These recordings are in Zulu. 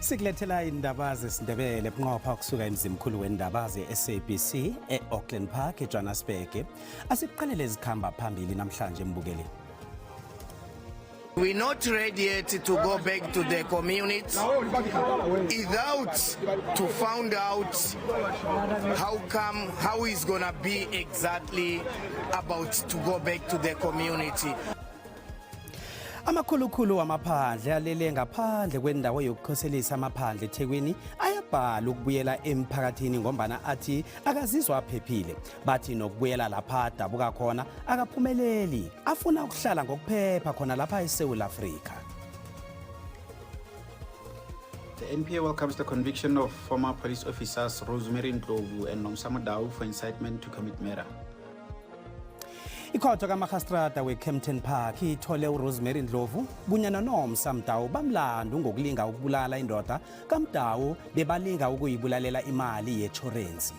Sikulethela indaba zesindebele bunqopha kusuka emzimkhulu wendaba ze-SABC e-Auckland Park eJohannesburg. Asiqalele izikhamba phambili namhlanje embukeli. We're not ready yet to go back to the community without to find out how it's gonna be exactly about to go back to the community. Amakhulukhulu amaphandle alele ngaphandle kwendawo yokukhoselisa amaphandle eThekwini ayabhala ukubuyela emphakathini ngombana athi akazizwa aphephile. Bathi nokubuyela lapha adabuka khona akaphumeleli, afuna ukuhlala ngokuphepha khona lapha eSouth Africa. The NPA welcomes the conviction of former police officers Rosemary Ndlovu and Nomsamo Dau for incitement to commit murder. Ikhotho kaMagistrata weKempton Park ithole uRosemary Ndlovu kunye noNomsamo Dau bamlanda ngokulinga ukubulala indoda kaMdau bebalinga ukuyibulalela imali yeinsurance.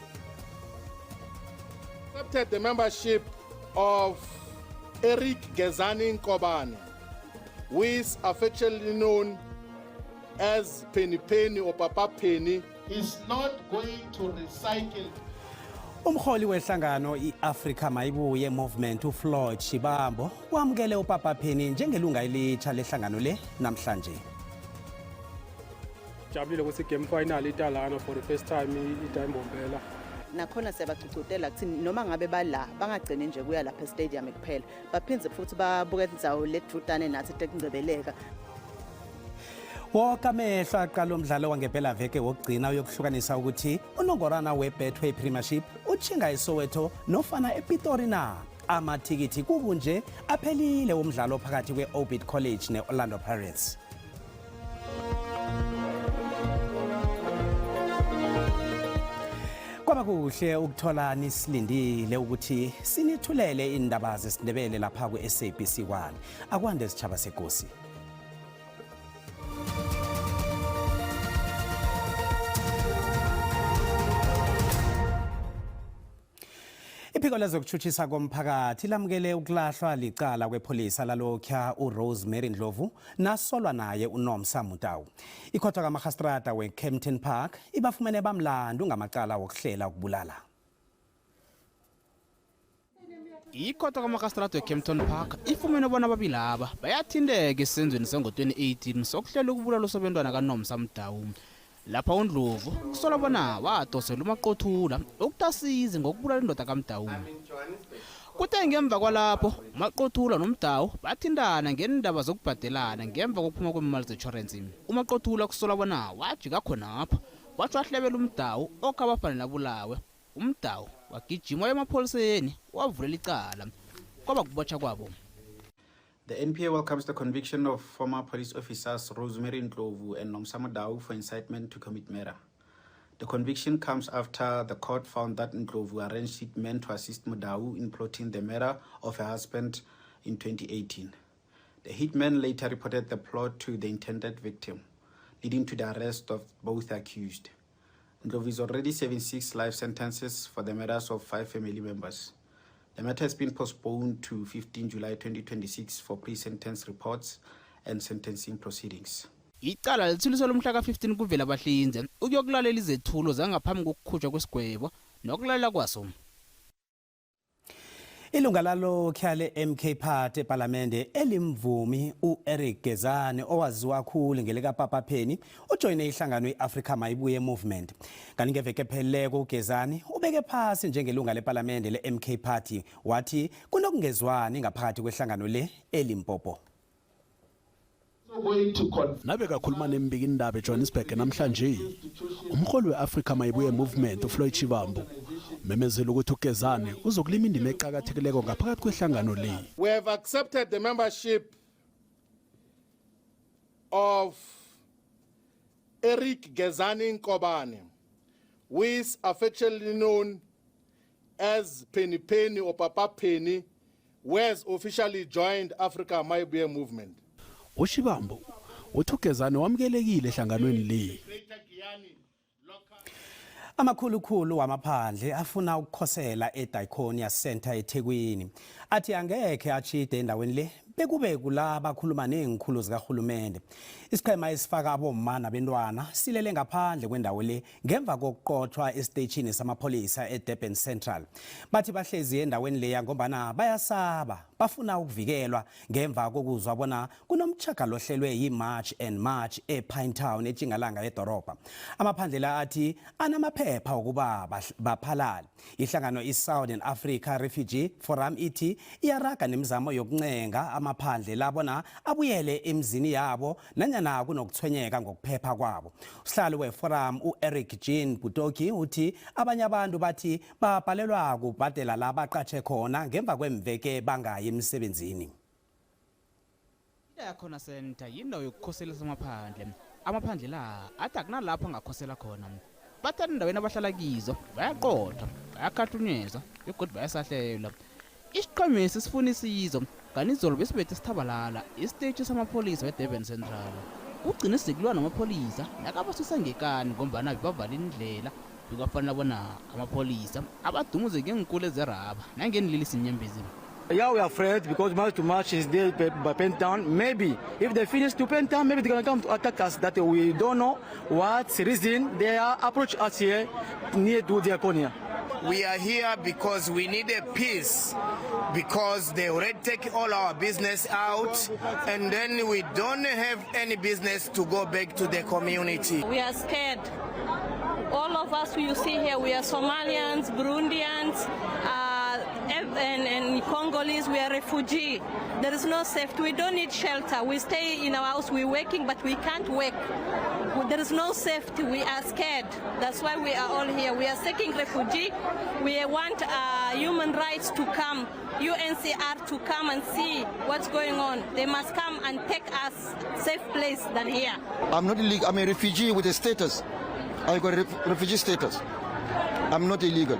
Accepted the membership of Eric Gezani Nkobane, who is affectionately known as Penny Penny or Papa Penny, is not going to recycle. Umholi wehlangano iAfrica Mayibuye Movement uFloyd Shibambo wamukele uPapa Penny njengelunga elitsha lehlangano le namhlanje. Jabulile ukuthi game final iTalana for the first time iTimbombela. Nakhona siyabagcugcutela ukuthi noma ngabe bala bangagcine nje kuya lapha e-stadium kuphela baphindze futhi babuke indzawo ledrutane nathi tekungcebeleka. Wonke amehlo aqala umdlalo wangempela veke wokugcina uyokuhlukanisa ukuthi unongorana weBetway Premiership utshinga eSoweto nofana ePitori na. Amathikithi kubunje aphelile umdlalo phakathi kweOrbit College neOrlando Pirates. Kwaba kuhle ukuthola nisilindile ukuthi sinithulele indaba zesindebele lapha ku-SABC 1. Akwande sitshaba sekosi. Iphiko lezokuthutshisa komphakathi lamukele ukulahlwa licala kwepolisa lalokha uRosemary Ndlovu nasolwa naye uNomsamo Dau. Ikhotho kaMagistrata weKempton Park ibafumene bamlanda ngamacala wokuhlela ukubulala. Ikhotho kaMagistrata weKempton Park ifumene bona babilaba bayathindeka esenzweni sengo-2018 sokuhlela ukubulala sobentwana kaNomsamo Dau. Lapha uNdlovu kusola bona wadosela uMaqothula ukutasiza ngokubulala indoda kaMdau. Kuthe ngemva kwalapho uMaqothula noMdau bathindana ngendaba zokubhadelana ngemva kokuphuma kwemali ze-insurance. uMaqothula kusola bona wajika khonapho wathi wahlebela uMdau okhabafana nabulawe. uMdau wagijima emapholiseni wavulela icala kwaba kubotshwa kwabo. The NPA welcomes the conviction of former police officers Rosemary Ndlovu and Nomsamo Dau for incitement to commit murder. The conviction comes after the court found that Ndlovu arranged hitmen to assist Mdau in plotting the murder of her husband in 2018. The hitmen later reported the plot to the intended victim, leading to the arrest of both accused. Ndlovu is already serving 6 life sentences for the murders of 5 family members. The matter has been postponed to 15 July 2026 for pre-sentence reports and sentencing proceedings. Icala lithuliswa lomhla ka-15 kuvela Bahlinze ukuyokulalela izethulo zangaphambi kokukhutshwa kwesigwebo nokulalela kwaso. Ilunga lalo khyale MK Party eParliament elimvumi uEric Gezani owaziwa kakhulu ngelika Papa Penny ujoyine ihlangano iAfrica Mayibuye Movement. Kanti ngeveke pheleleko uGezani ubeke phasi njengelunga leParliament leMK Party wathi kunokungezwani ngaphakathi kwehlangano le eLimpopo. Nabe kakhuluma nembiki indaba eJohannesburg namhlanje umholi weAfrica Mayibuye Movement uFloyd Shibambo memezela ukuthi uGezani uzokulima indima eqhakathekileko ngaphakathi kwehlangano le. We have accepted the membership of Eric Gezani Nkobane, who is affectionately known as Penny Penny or Papa Penny, who has officially joined Africa Mayibuye Movement. uShibambo uthi uGezani wamukelekile ehlanganweni le. Amakhulukhulu wamaphandle afuna ukukhosela eDiaconia Center eThekwini. Athi angeke achide endaweni le bekube kula abakhuluma nezikhulu zikahulumende. Isiqhema esifaka abomma nabantwana silele ngaphandle kwendawo le ngemva kokuqothwa esiteshini samapholisa eDurban Central. Bathi bahlezi endaweni leya ngombana bayasaba, bafuna ukuvikelwa ngemva kokuzwa bona kunomchaka lohlelwe yiMarch and March ePinetown eTjingalanga edorobha. Amaphandlela athi anamaphepha ukuba baphalale. Ihlangano iSouthern Africa Refugee Forum ithi iyaraga nemizamo yokuncenga amaphandle labona abuyele emzini yabo nanyana kunokuthwenyeka ngokuphepha kwabo. Usihlalo weforum uEric Jean Butoki uthi abanye abantu bathi babhalelwa kubhadela la baqatshe khona ngemva kwemveke bangayi emsebenzini. Ikhona center yindawo yokukhoselisa amaphandle. Amaphandle la athi akunalapho angakhosela khona. Bathanda endaweni abahlala kizo bayaqotha, bayakhathunyezwa begodwa bayasahlela. Isiqhamisi sifuna isizo kanizolo besibethe sithabalala isiteji samapholisa eDurban Central. Ugcina sikulwa namapholisa nakabasusa ngekani ngombana bavala indlela bekafanele bona amapholisa abadumuze ngenkulu ezeraba nangenilili sinyembezi. Yeah, we are afraid because March to March is there by Pentown. Maybe if they finish to Pentown, maybe they're going to come to attack us. That we don't know what reason they are approach us here near to Diaconia. We are here because we need a peace, because they already take all our business out, and then we don't have any business to go back to the community. We are scared. All of us you see here, we are Somalians, Burundians, and Congolese. We are refugees. There is no safety. We don't need shelter. We stay in our house. We're working, but we can't work. There is no safety. We are scared. That's why we are all here. We are seeking refugee. We want human rights to come, UNHCR to come and see what's going on. They must come and take us safe place than here. I'm not illegal. I'm a refugee with a status. I got a refugee status. I'm not illegal.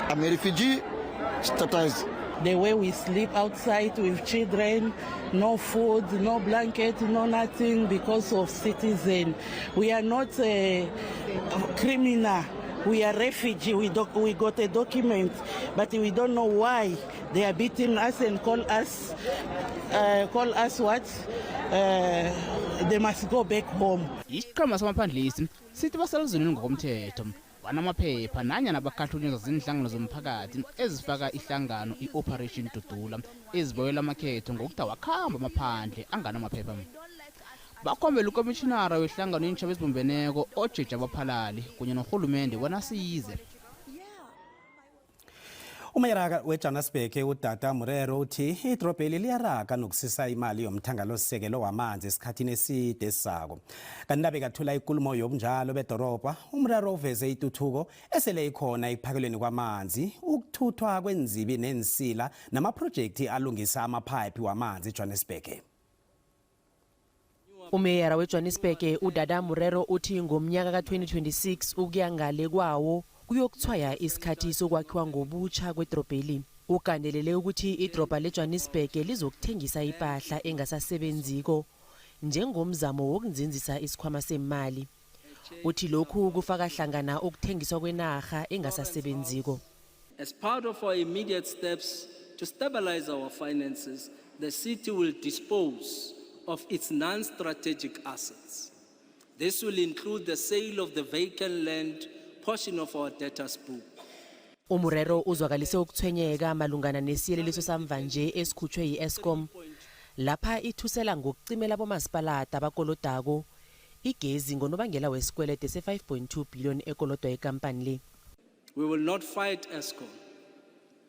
I'm a refugee status. The way we sleep outside with children, no food, no blanket, no nothing because of citizen. We are not a criminal. We are refugee. We got a document, but we don't know why they are beating us and call us what? They must go back home. Isiqhema samaphandlisi sithi baselizweni ngokomthetho. Banamaphepha nanyana abakhathunyezwa zinhlangano zomphakathi ezifaka ihlangano iOperation Dudula eziboyela amakhetho ngokuthi wakhamba amaphandle anganamaphepha. Bakhombela ukomishinara wehlangano intsha bezibumbeneko ojeje abaphalali kunye nohulumende wanasize. Umayaraga weJohannesburg uData Murero uthi idrobheli liyaraga nokusisa imali yomthangalosisekelo wamanzi esikhathini eside esako. Kanti nabe kathula ikulumo yobunjalo bedorobha, uMurero uveze ituthuko esele ikhona ekuphakelweni kwamanzi, ukuthuthwa kwenzibi nensila namaprojekti alungisa amapipe wamanzi eJohannesburg. Umeyara weJohannesburg uData Murero uthi ngomnyaka ka2026 ukuyangale kwawo kuyokuthwaya isikhathi sokwakhiwa ngobutsha kwedrobheli. Ukandelele ukuthi idrobha leJohannesburg lizokuthengisa impahla engasasebenziko njengomzamo wokunzinzisa isikhwama semali. Uthi lokhu kufaka hlangana ukuthengiswa kwenarha engasasebenziko. As part of our immediate steps to stabilize our finances, the city will dispose of its non-strategic assets. This will include the sale of the vacant land portion of our debtors book. Umurero uzwakalise ukuthwenyeka malungana nesiyeleliso samva nje esikhutshwe yiEskom lapha ithusela ngokucimela bomasipalata abakolodako igezi ngonobangela wesikwelede se5.2 billion ekolodwa ekampani le. We will not fight Eskom.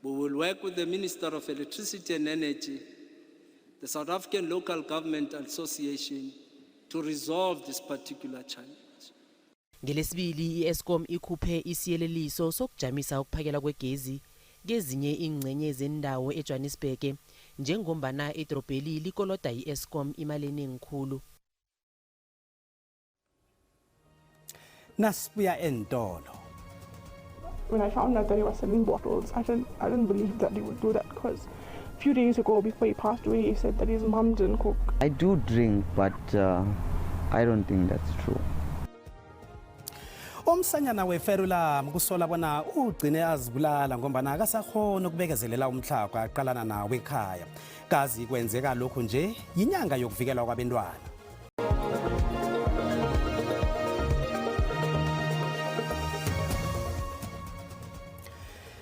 We will work with the Minister of Electricity and Energy, the South African Local Government Association to resolve this particular challenge. Ngelesibili iEskom ikhuphe isiyeleliso sokujamisa ukuphakela kwegezi kezinye ingcenye zendawo eJohannesburg njengombana idrobheli likoloda iEskom imali eningikhulu. Nasibuya entolo. When I found out that he was selling bottles, I didn't believe that he would do that because a few days ago before he passed away, he said that his mom didn't cook. I do drink, but I don't think that's true. umsanyana weferula kusola bona ugcine azibulala ngombana akasakhona ukubekezelela umhlaba aqalana nawe ekhaya kazi kwenzeka lokhu nje yinyanga yokuvikelwa kwabantwana.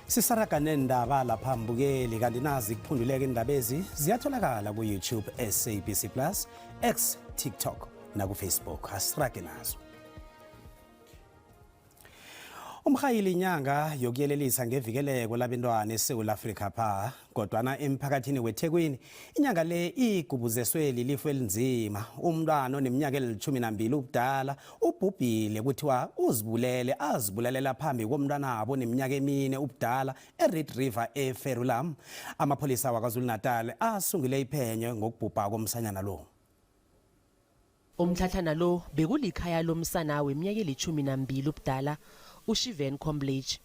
Sisaraga nendaba lapha mbukeli kanti nazi kuphunduleka indabezi ziyatholakala ku YouTube SABC Plus, X, TikTok na ku Facebook. Asirage nazo. Umkhayili inyanga yokuyelelisa ngevikeleko labantwana eSouth Africa pha kodwana emphakathini weThekwini inyanga le igubuzeswe lilifu elinzima. Umntwana oneminyaka eli-12 ubudala ubhubhile kuthiwa uzibulele azibulalela phambi komntwana abo neminyaka 4 ubudala eRed River eFerulam. Amapholisa waKwaZulu-Natal asungule iphenyo ngokubhubha komsanyana lo. Umthathana lo bekulikhaya lomsana weminyaka eli-12 ubudala uShiven Komplege.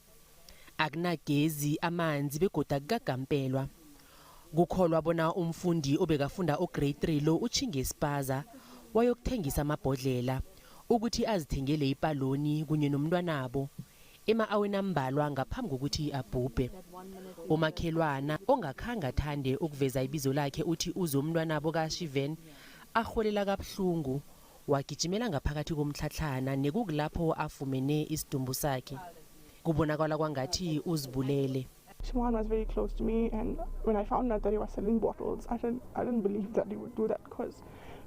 Akunagezi amanzi begoda kugagampelwa. Kukholwa bona umfundi obekafunda ograde 3 lo uChinge Spaza wayokuthengisa amabhodlela ukuthi azithengele ipaloni kunye nomntwanabo ema-aweni ambalwa ngaphambi kokuthi abhubhe. Umakhelwana ongakhanga thande ukuveza ibizo lakhe uthi uzomntwanabo kaShiven aholela kabuhlungu wagijimela ngaphakathi komtlhatlhana nekukulapho afumene isidumbu sakhe. Kubonakala kwangathi uzibulele. Shivan was very close to me, and when I found out that he was selling bottles, I didn't believe that he would do that, because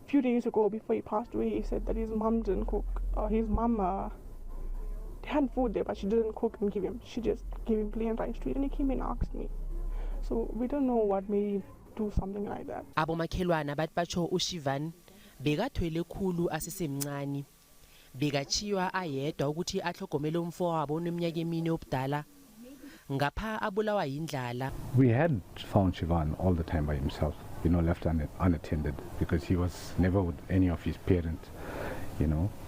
a few days ago before he passed away, he said that his mom didn't cook. His mom they had food there, but she didn't cook and give him. She just gave him plain rice to eat, and he came and asked me. So we don't know what made him do something like that. Abomakhelwana bathi batsho uShivan bekathwele khulu asesemncane. Bekachiywa ayedwa ukuthi ahlogomele umfowabo oneminyaka 4 obudala ngapha abulawa yindlala. We had found Shivan all the time by himself, left unattended, because he was never with any of his parents,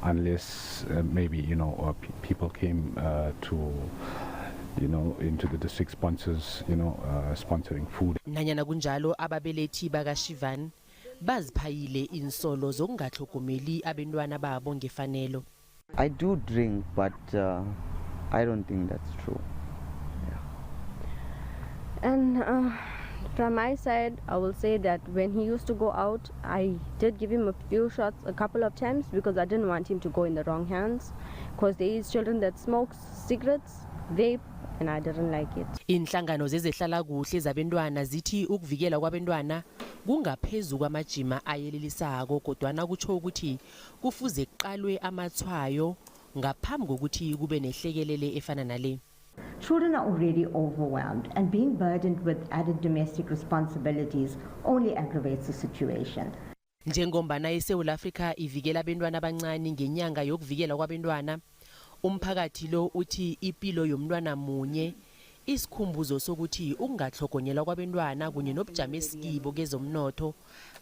unless maybe, people came to, into the district sponsors, sponsoring food. Nanyana kunjalo ababelethi bakaShivan baziphayile insolo zokungahlogomeli abantwana babo ngefanelo. I do drink, but I don't think that's true. And from my side, I will say that when he used to go out, I did give him a few shots a couple of times because I didn't want him to go in the wrong hands, because there is children that smoke cigarettes, vape, and I didn't like it. Inhlangano zezehlala kuhle zabantwana zithi ukuvikela kwabantwana kungaphezulu kwamajima ayelelisako kodwana kutsho ukuthi kufuze kuqalwe amathwayo ngaphambi kokuthi kube nehlekelele efana nale. Children are already overwhelmed, and being burdened with added domestic responsibilities only aggravates the situation. Njengombana eSouth Africa ivikela abantwana abancane ngenyanga yokuvikela kwabantwana, umphakathi lo uthi impilo yomntwana munye isikhumbuzo sokuthi ukungahlogonyelwa kwabantwana kunye nobujamo esikibo kezomnotho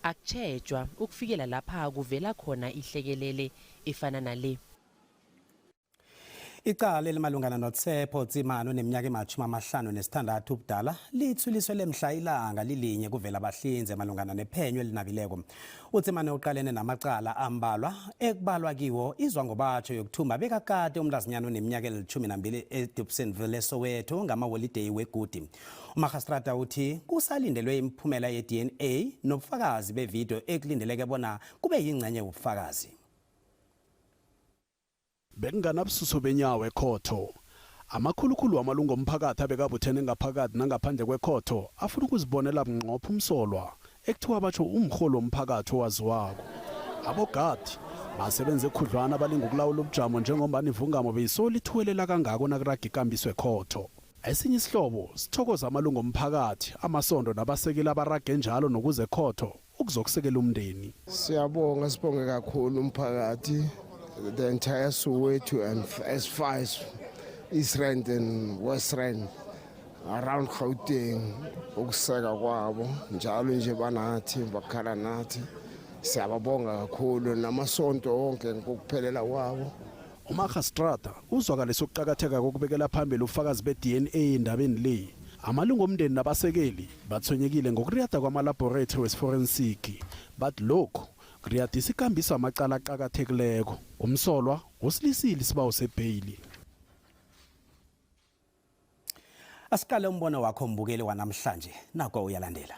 akutshejwa ukufikela lapha kuvela khona ihlekelele efana nale. Icala elimalungana noTshepo Tsimane oneminyaka ema-56 ubudala lithuliswe lemhla ilanga lilinye kuvela abahlinze malungana nephenyo elinabileko. uTsimane uqalene namacala ambalwa ekubalwa kiwo izwa ngobatsho yokuthumba bekakade umlazinyana oneminyaka eli-12 eDobsonville eSoweto ngamaholideyi wegudi. Umagistrata uthi kusalindelwe imiphumela ye-DNA nobufakazi bevidiyo ekulindeleke bona kube yingcenye yobufakazi. Bekunganabususo benyawo ekhotho. Amakhulukhulu amalungu omphakathi abekabuthene ngaphakathi nangaphandle kwekhotho afuna ukuzibonela bunqopha umsolwa ekuthiwa batsho umholo omphakathi owaziwako. Abogadi basebenze ekhudlwana abalinga ukulawula ubujamo njengombani ivungamo beyisolithuwelela kangako nakuraga ikambiswe ekhotho. Esinye isihlobo sithokoza amalungu omphakathi amasondo nabasekeli abarage njalo nokuze ekhotho ukuzokusekela umndeni. Siyabonga sibonge kakhulu umphakathi, the entire Soweto and as far as East Rand and West Rand around Gauteng ukuseka kwabo njalo nje banathi bakhala nathi siyababonga kakhulu namasonto onke ngokuphelela kwabo. Umagistrata uzwakalisa ukuqakatheka kokubekela phambili ufakazi be-DNA endabeni le. Amalungu omndeni nabasekeli bathonyekile ngokuriyada kwama-laboratory wesiforensiki but lokhu kuriyadisa ikambiso amacala aqakathekileko. Umsolwa usilisile isibawo sebheyili. Asikale umbono wakho mbukeli wanamhlanje nako uyalandela.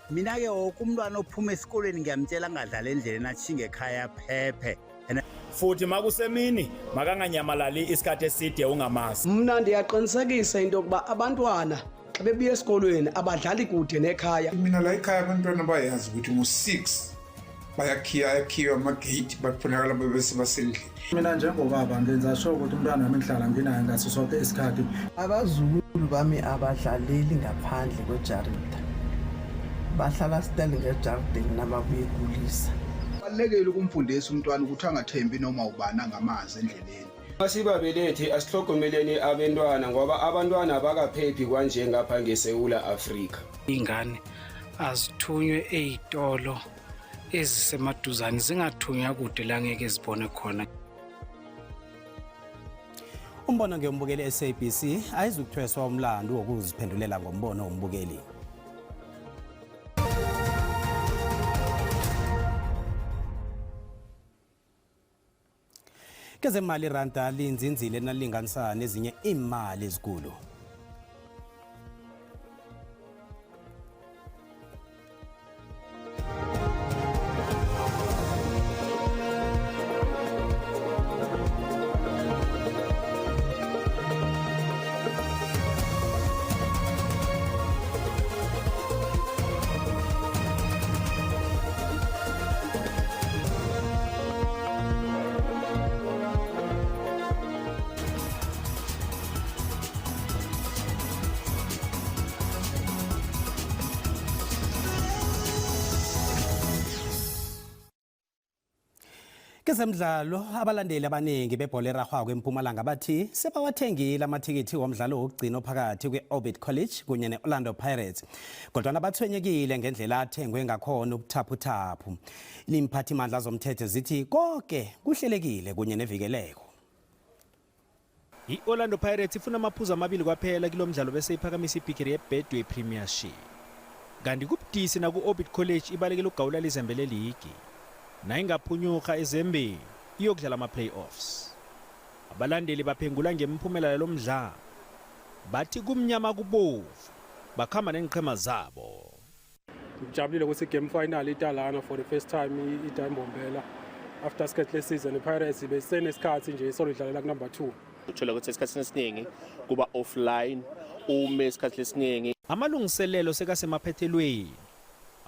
Mina ke umntwana ophuma esikolweni ngiyamtshela angadlala endleleni athinge ekhaya phephe. Futhi makusemini makanganyamalali isikhathi eside ungamazi. Mna ndiyaqinisekisa into yokuba abantwana xa bebuya esikolweni abadlali kude nekhaya. Mina la ekhaya abantwana bayazi ukuthi ngo-6 bayakhiwa amagate bafunakala bebese basendlini. Mina njengobaba ngenza sure ukuthi umntwana wami ngihlala nginaye ngaso sonke isikhathi. Abazukulu bami abadlaleli ngaphandle kwejarida. Bahlala stele ngejardini nababuye kulisa. Kubalulekile ukumfundisa umntwana ukuthi angathembi noma ubani angamazi endleleni. Asibabelethi asihlogomeleni abantwana ngoba abantwana abakaphephi kanje ngapha ngeSouth Africa. Ingane azithunywe ezitolo ezisemaduzane zingathunywa kude la ngeke zibone khona. Umbono ngeyombukeli SABC ayizukuthweswa umlando wokuziphendulela ngombono wombukeli. Kezemali iranda linzinzile nalinganisa nezinye imali ezikulu. Kezemidlalo abalandeli abaningi bebhola eragwako eMpumalanga bathi sebawathengile amathikithi womdlalo wokugcina ophakathi kwe-Orbit College kunye ne-Orlando Pirates. Kodwa nabathwenyekile ngendlela athengwe ngakhona ubuthaphuthaphu. Imphathimandla zomthetho zithi konke kuhlelekile kunye nevikeleko. I-Orlando Pirates ifuna amaphuzu amabili kwaphela kilomdlalo bese iphakamisa ibhigiri ye-Betway Premiership. Kanti kubudisi naku-Orbit College ibalekela ugawula lizembele ligi. Na ingaphunyuka ezembeni iyokudlala ama-playoffs. Abalandeli baphengula ngemphumela lomdlalo. Bathi kumnyama kubovu bakhamba nenqhema zabo. Ngijabulile ukuthi game final italana for the first time iDimbombela. After sketchless season iPirates besenesikhathi nje solidlalela ku number 2. Uthola ukuthi esikhathini esiningi kuba offline uma esikhathi lesiningi. Amalungiselelo sekasemaphethelweni.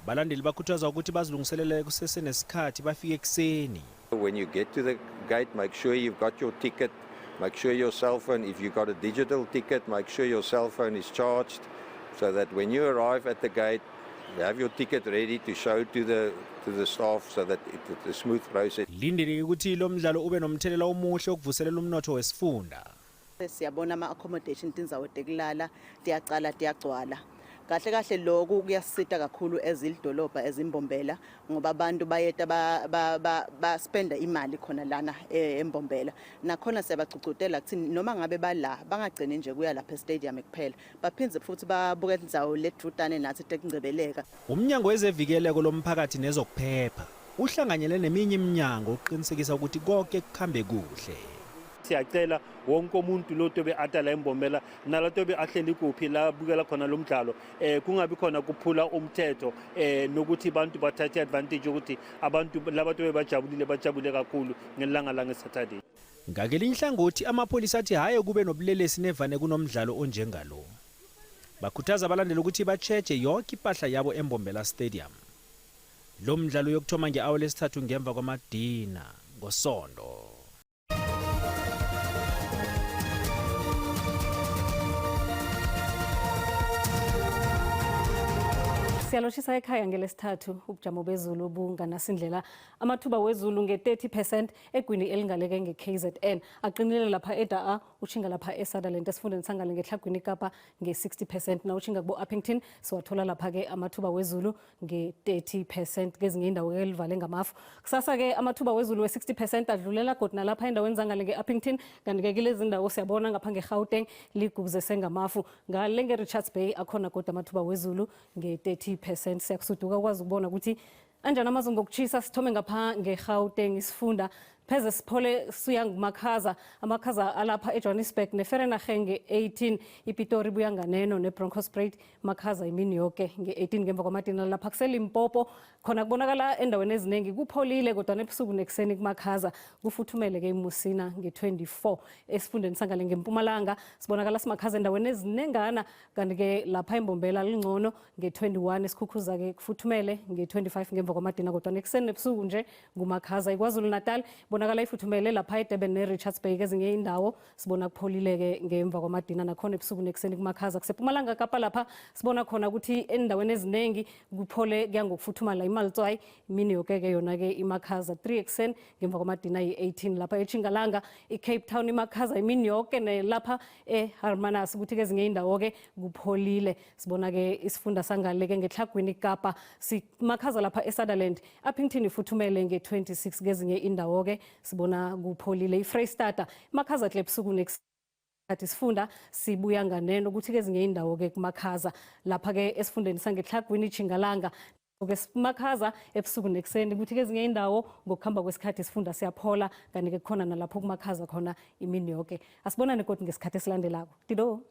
Abalandeli bakhuthazwa ukuthi bazilungiselele kusesenesikhathi bafike ekseni. When you get to the gate, make sure you've got your ticket, make sure your cell phone, if you've got a digital ticket, make sure your cell phone is charged so that when you arrive at the gate, you have your ticket ready to show to the staff so that it's a smooth process. Lindele ukuthi lo mdlalo ube nomthelela omuhle okuvuselela umnotho wesifunda. Siyabona ama-accommodation tinzawo tekulala tiyacala tiyagcwala. Kahle kahle lokhu kuyasita kakhulu ezilidolobha ezimbombela ngoba abantu bayeta ba spenda imali khona lana eMbombela. Nakhona siyabagcugcutela ukuthi noma ngabe bala bangagcine nje kuya lapha e-stadium kuphela. Baphindze futhi babuke indzawo ledrutane nathi tekungcebeleka. Umnyango wezevikeleko lomphakathi nezokuphepha uhlanganyele neminye iminyango uqinisekisa ukuthi konke kukhambe kuhle. Siyacela wonke umuntu lotobe atala eMbombela nalotobe ahleli kuphi la bukela khona lo mdlalo kungabi khona kuphula umthetho nokuthi abantu bathathe advantage ukuthi abantu labatobe bajabule kakhulu ngelanga la ngeSaturday. Ngakelinye ihlangothi amapholisa athi haye kube nobulelesi nevane kunomdlalo onjengalo. Bakhuthaza abalandeli ukuthi bacheche yonke impahla yabo eMbombela Stadium. Lo mdlalo yokuthoma nge-hour lesithathu ngemva kwamadina ngoSondo. Siyaloshisa ekhaya ngelesithathu ubujamo bezulu bunganasindlela amathuba wezulu nge-30% egwini elingaleke nge-KZN aqinile lapha eDaa uchinga lapha eSutherland esifundeni sangale ngehlagwini Kapa nge-60% na uchinga kubo Uppington siwathola lapha ke amathuba wezulu nge-30% kezinye indawo elivale ngamafu kusasa ke amathuba wezulu we-60% adlulela kodwa lapha endaweni zangale nge-Uppington kanti ke kulezi indawo siyabona ngapha ngeGauteng ligubze sengamafu ngale nge-Richards Bay akhona kodwa amathuba wezulu nge-30% siyakusuduka kwazi ukubona ukuthi anjani amazwe ngokuchisa sithome ngapha ngeGauteng isifunda pheze siphole siya ngumakhaza amakhaza alapha eJohannesburg neFerenageng nge-18 iPitori buya nganeno neBroncosspruit makhaza imini yonke nge-18 ngemva kwamadina lapha kuseLimpopo khona kubonakala endaweni eziningi kupholile kodwa nebusuku nekuseni kumakhaza kufuthumele ke eMusina nge-24 esifundeni sangale ngempumalanga sibonakala simakhaza endaweni ezinengana kanti ke lapha eMbombela lingcono nge-21 esikhukhuza ke kufuthumele nge-25 ngemva kwamadina kodwa nekuseni nebusuku nje kumakhaza iKwaZulu Natal bonakala ifuthumele lapha eDurban neRichards Bay kezinye indawo sibona kupholile ke ngemva kwamadina nakhona ebusuku nekuseni kumakhaza kusePumalanga Kapa lapha sibona khona ukuthi endaweni eziningi kuphole kuyangokufuthumala iMaltswayi imini yonke ke yona ke imakhaza 3 ekseni ngemva kwamadina yi-18 lapha eChingalanga iCape Town imakhaza imini yonke nelapha eHarmanas ukuthi kezinye indawo ke kupholile sibona ke isifunda sangale ke ngehlagwini Kapa simakhaza lapha eSutherland Uppington ifuthumele nge-26 kezinye indawo ke sibona kupholile iFreystata makhaza klebusuku nesikhathi sifunda sibuya nganeno ukuthi kezinye indawo ke kumakhaza lapha ke esifundeni sangehlagwini Chingalanga ke makhaza ebusuku nekuseni ukuthi kezinye indawo ngokuhamba kwesikhathi sifunda siyaphola kanti ke khona nalapho kumakhaza khona imini yonke asibonane kodwa ngesikhathi esilandelako tido